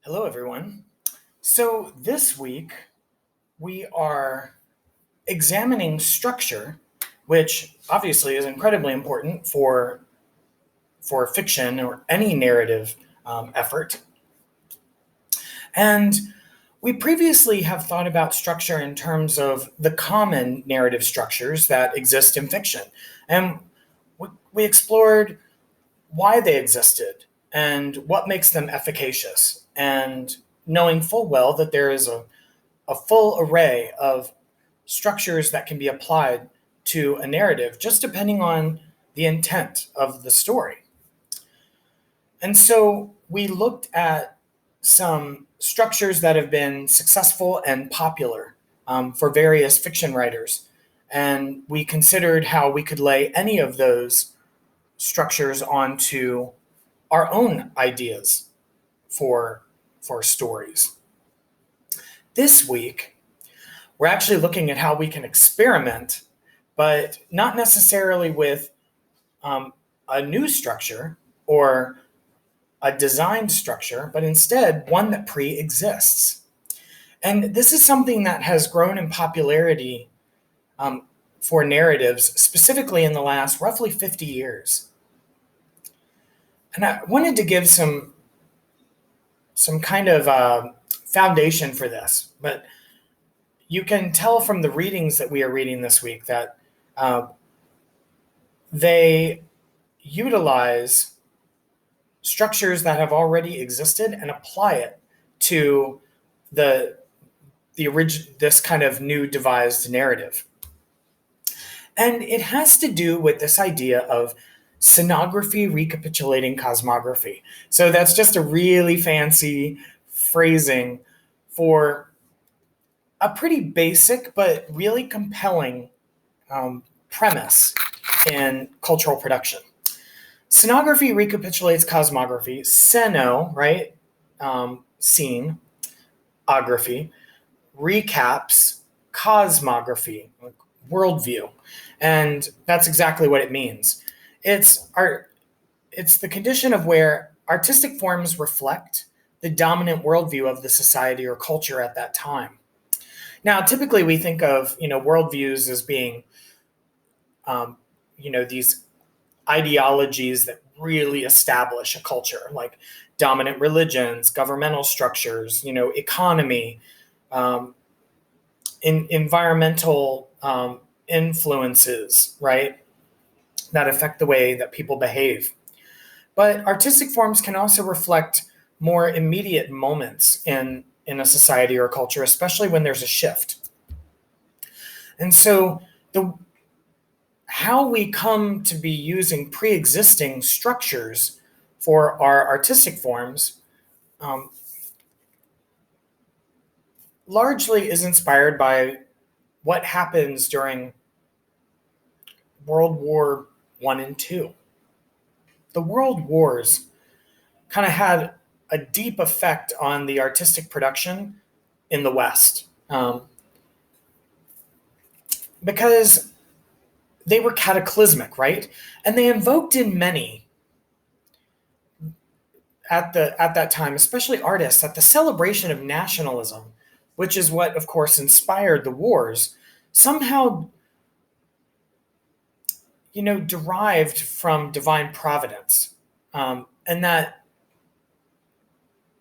Hello, everyone. So this week we are examining structure, which obviously is incredibly important for fiction or any narrative effort. And we previously have thought about structure in terms of the common narrative structures that exist in fiction. And we explored why they existed and what makes them efficacious, and knowing full well that there is a full array of structures that can be applied to a narrative just depending on the intent of the story. And so we looked at some structures that have been successful and popular for various fiction writers. And we considered how we could lay any of those structures onto our own ideas for, for stories. This week, we're actually looking at how we can experiment, but not necessarily with a new structure or a designed structure, but instead one that pre-exists. And this is something that has grown in popularity for narratives, specifically in the last roughly 50 years. And I wanted to give some kind of foundation for this, but you can tell from the readings that we are reading this week that they utilize structures that have already existed and apply it to this kind of new devised narrative. And it has to do with this idea of scenography recapitulating cosmography. So that's just a really fancy phrasing for a pretty basic but really compelling premise in cultural production. Scenography recapitulates cosmography. Sceno, right? Scene, ography, recaps cosmography, worldview. And that's exactly what it means. It's the condition of where artistic forms reflect the dominant worldview of the society or culture at that time. Now, typically we think of, worldviews as being, these ideologies that really establish a culture, like dominant religions, governmental structures, economy, environmental influences, right, that affect the way that people behave. But artistic forms can also reflect more immediate moments in a society or culture, especially when there's a shift. And so how we come to be using pre-existing structures for our artistic forms largely is inspired by what happens during World War I and II. The World Wars kind of had a deep effect on the artistic production in the West, because they were cataclysmic, right? And they invoked in many at that time, especially artists, that the celebration of nationalism, which is what, of course, inspired the wars, somehow, derived from divine providence. And that,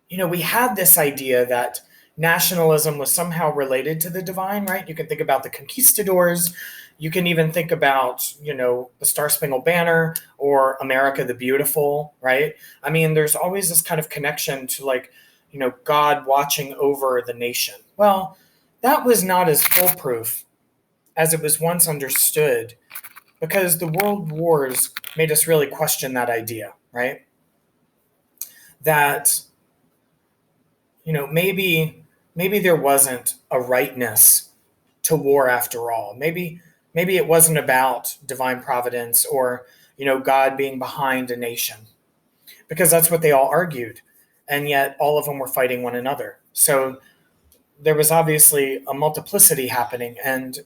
we had this idea that nationalism was somehow related to the divine, right? You can think about the conquistadors. You can even think about, the Star Spangled Banner or America the Beautiful, right? I mean, there's always this kind of connection to God watching over the nation. Well, that was not as foolproof as it was once understood, because the world wars made us really question that idea, right? That, maybe there wasn't a rightness to war after all. Maybe it wasn't about divine providence or, God being behind a nation, because that's what they all argued. And yet all of them were fighting one another. So there was obviously a multiplicity happening, and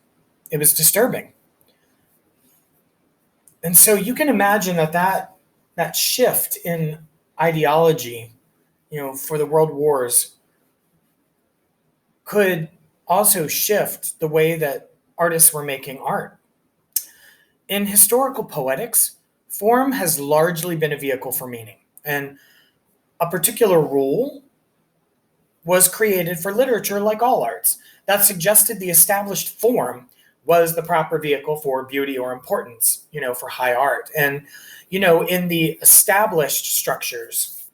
it was disturbing. And so you can imagine that shift in ideology, for the world wars could also shift the way that artists were making art. In historical poetics, form has largely been a vehicle for meaning, and a particular rule was created for literature like all arts that suggested the established form was the proper vehicle for beauty or importance, for high art. And, in the established structures,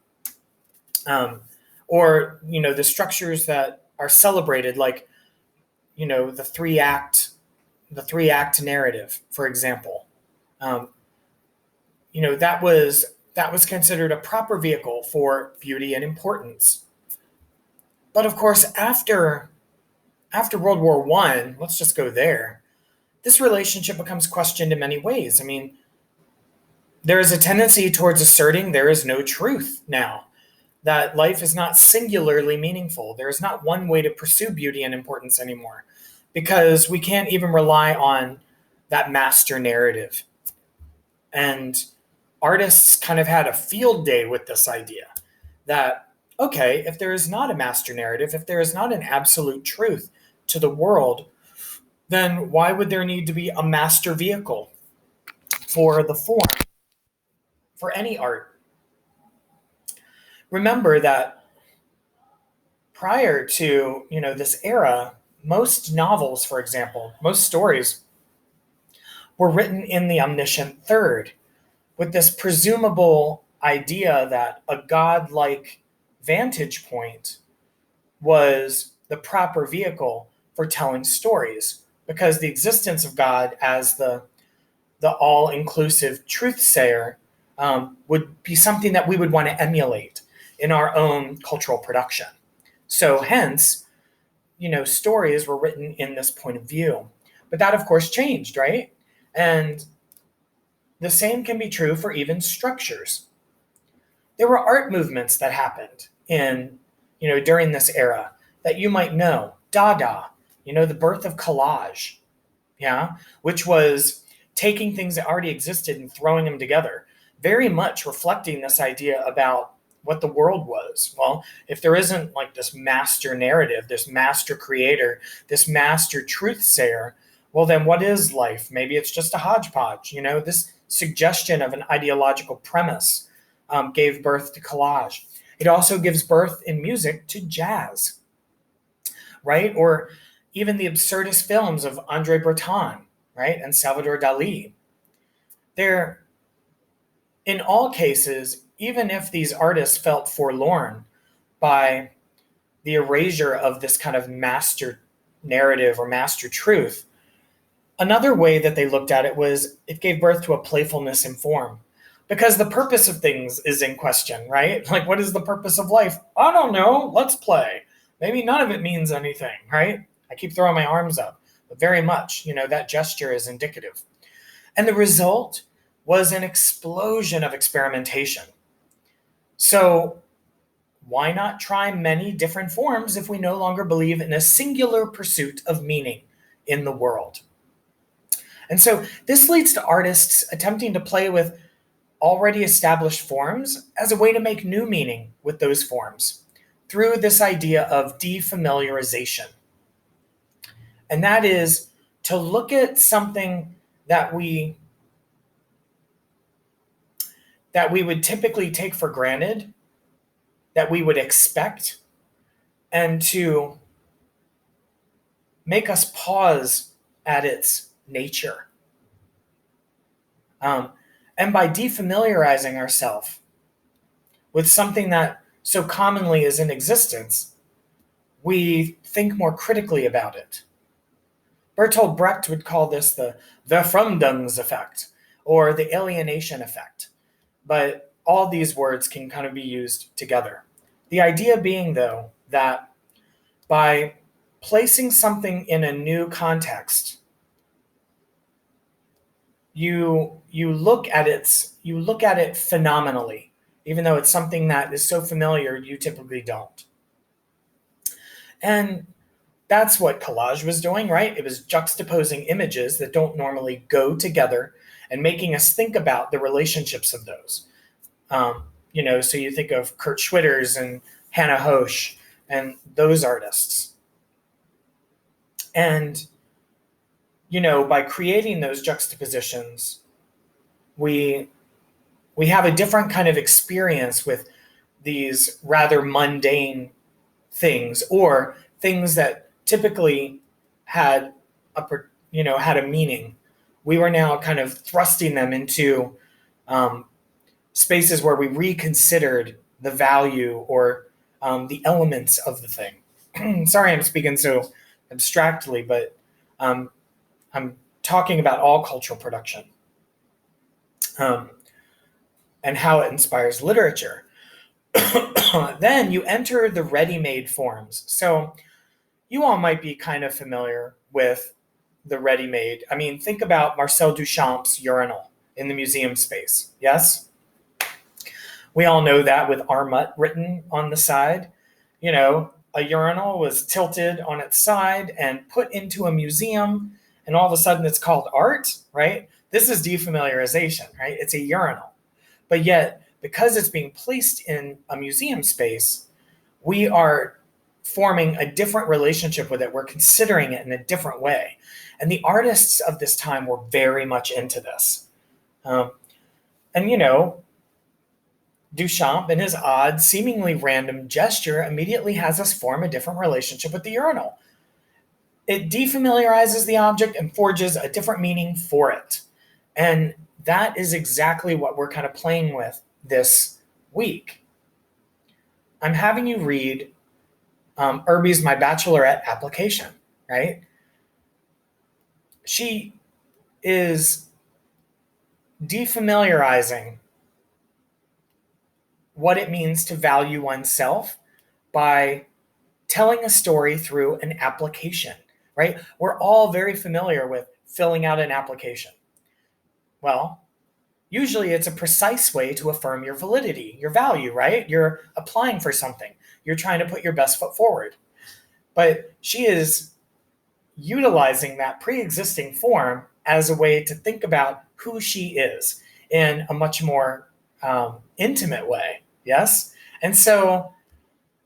or, the structures that are celebrated, like, the three act narrative, for example, that was considered a proper vehicle for beauty and importance. But of course, after World War I, let's just go there, this relationship becomes questioned in many ways. I mean, there is a tendency towards asserting there is no truth now, that life is not singularly meaningful. There is not one way to pursue beauty and importance anymore, because we can't even rely on that master narrative. And artists kind of had a field day with this idea that, okay, if there is not a master narrative, if there is not an absolute truth to the world, then why would there need to be a master vehicle for the form, for any art? Remember that prior to, this era, most novels, for example, most stories were written in the omniscient third, with this presumable idea that a godlike vantage point was the proper vehicle for telling stories, because the existence of God as the all-inclusive truth-sayer would be something that we would want to emulate in our own cultural production. So hence, stories were written in this point of view. But that, of course, changed, right? And the same can be true for even structures. There were art movements that happened during this era that you might know. Dada, the birth of collage, which was taking things that already existed and throwing them together, very much reflecting this idea about what the world was. Well, if there isn't like this master narrative, this master creator, this master truth sayer, well, then what is life? Maybe it's just a hodgepodge. This suggestion of an ideological premise gave birth to collage. It also gives birth in music to jazz, right? Or even the absurdist films of Andre Breton, right? And Salvador Dali. They're, in all cases, even if these artists felt forlorn by the erasure of this kind of master narrative or master truth, another way that they looked at it was it gave birth to a playfulness in form, because the purpose of things is in question, right? Like, what is the purpose of life? I don't know. Let's play. Maybe none of it means anything, right? I keep throwing my arms up, but very much, that gesture is indicative. And the result was an explosion of experimentation. So why not try many different forms if we no longer believe in a singular pursuit of meaning in the world? And so this leads to artists attempting to play with already established forms as a way to make new meaning with those forms through this idea of defamiliarization. And that is to look at something that we would typically take for granted, that we would expect, and to make us pause at its nature. And by defamiliarizing ourselves with something that so commonly is in existence, we think more critically about it. Bertolt Brecht would call this the Verfremdungs effect, or the alienation effect. But all these words can kind of be used together. The idea being, though, that by placing something in a new context, you look at it phenomenally, even though it's something that is so familiar you typically don't. And that's what collage was doing, right? It was juxtaposing images that don't normally go together and making us think about the relationships of those. So you think of Kurt Schwitters and Hannah Hoche and those artists. And, by creating those juxtapositions, we have a different kind of experience with these rather mundane things, or things that typically had had a meaning. We were now kind of thrusting them into spaces where we reconsidered the value or the elements of the thing. Sorry, I'm speaking so abstractly, but I'm talking about all cultural production um, and how it inspires literature. Then you enter the ready-made forms. So you all might be kind of familiar with the ready-made. I mean, think about Marcel Duchamp's urinal in the museum space. Yes? We all know that with Armut written on the side. A urinal was tilted on its side and put into a museum, and all of a sudden it's called art, right? This is defamiliarization, right? It's a urinal. But yet, because it's being placed in a museum space, we are forming a different relationship with it. We're considering it in a different way. And the artists of this time were very much into this. And Duchamp, in his odd, seemingly random gesture, immediately has us form a different relationship with the urinal. It defamiliarizes the object and forges a different meaning for it. And that is exactly what we're kind of playing with this week. I'm having you read Irby's My Bachelorette Application, right? She is defamiliarizing what it means to value oneself by telling a story through an application, right? We're all very familiar with filling out an application. Well, usually it's a precise way to affirm your validity, your value, right? You're applying for something. You're trying to put your best foot forward. But she is utilizing that pre-existing form as a way to think about who she is in a much more intimate way. Yes? And so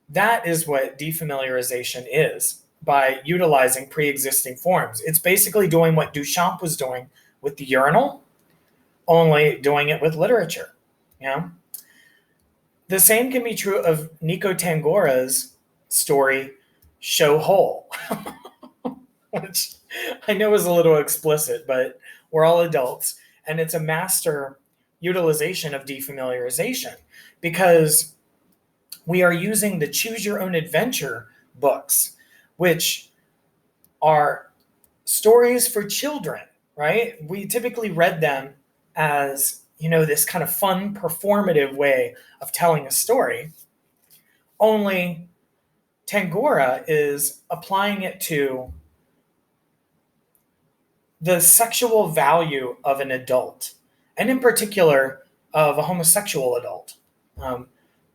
that is what defamiliarization is, by utilizing pre-existing forms. It's basically doing what Duchamp was doing with the urinal, only doing it with literature. The same can be true of Nico Tangora's story, Show Hole, which I know is a little explicit, but we're all adults. And it's a master utilization of defamiliarization, because we are using the Choose Your Own Adventure books, which are stories for children, right? We typically read them as, this kind of fun, performative way of telling a story. Only Tangora is applying it to the sexual value of an adult, and in particular of a homosexual adult,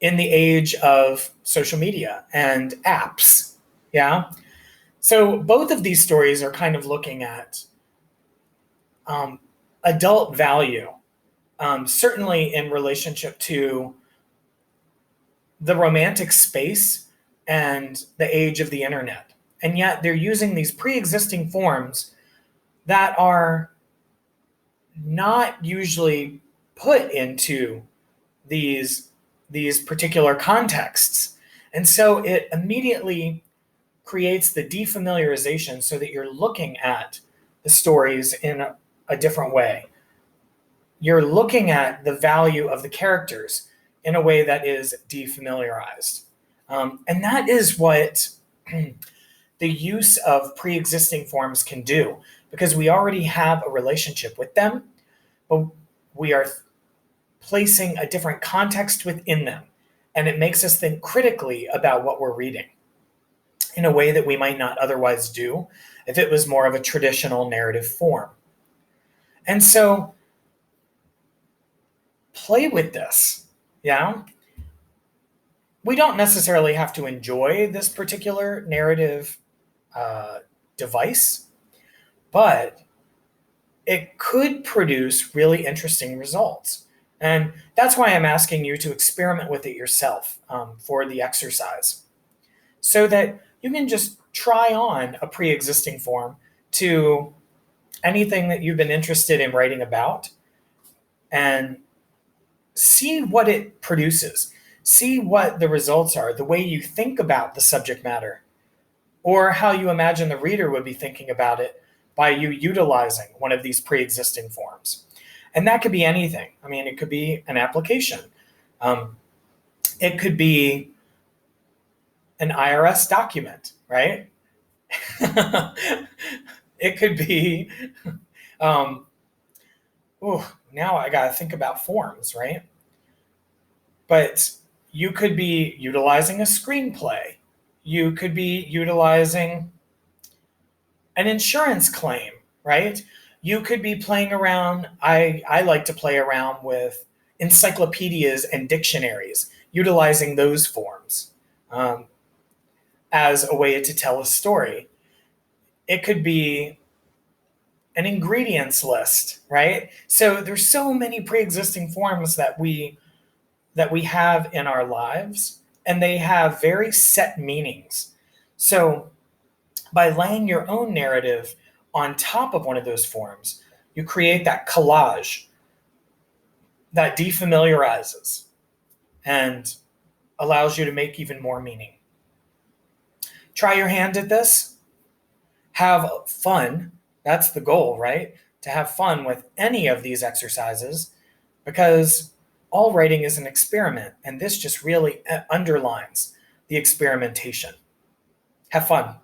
in the age of social media and apps. Yeah. So both of these stories are kind of looking at adult value, certainly in relationship to the romantic space and the age of the internet. And yet they're using these pre-existing forms that are not usually put into these particular contexts. And so it immediately creates the defamiliarization, so that you're looking at the stories in a different way. You're looking at the value of the characters in a way that is defamiliarized. And that is what the use of pre-existing forms can do, because we already have a relationship with them, but we are placing a different context within them. And it makes us think critically about what we're reading in a way that we might not otherwise do if it was more of a traditional narrative form. And so play with this. Yeah. We don't necessarily have to enjoy this particular narrative device, but it could produce really interesting results. And that's why I'm asking you to experiment with it yourself for the exercise, so that you can just try on a pre-existing form to anything that you've been interested in writing about and see what it produces. See what the results are, the way you think about the subject matter, or how you imagine the reader would be thinking about it by you utilizing one of these pre-existing forms. And that could be anything. I mean, it could be an application. Um, it could be an IRS document, right? It could be, um, now I got to think about forms, right? But you could be utilizing a screenplay. You could be utilizing an insurance claim, right? You could be playing around. I like to play around with encyclopedias and dictionaries, utilizing those forms as a way to tell a story. It could be an ingredients list, right? So there's so many pre-existing forms that we have in our lives, and they have very set meanings. So by laying your own narrative on top of one of those forms, you create that collage that defamiliarizes and allows you to make even more meaning. Try your hand at this. Have fun. That's the goal, right? To have fun with any of these exercises, because all writing is an experiment, and this just really underlines the experimentation. Have fun.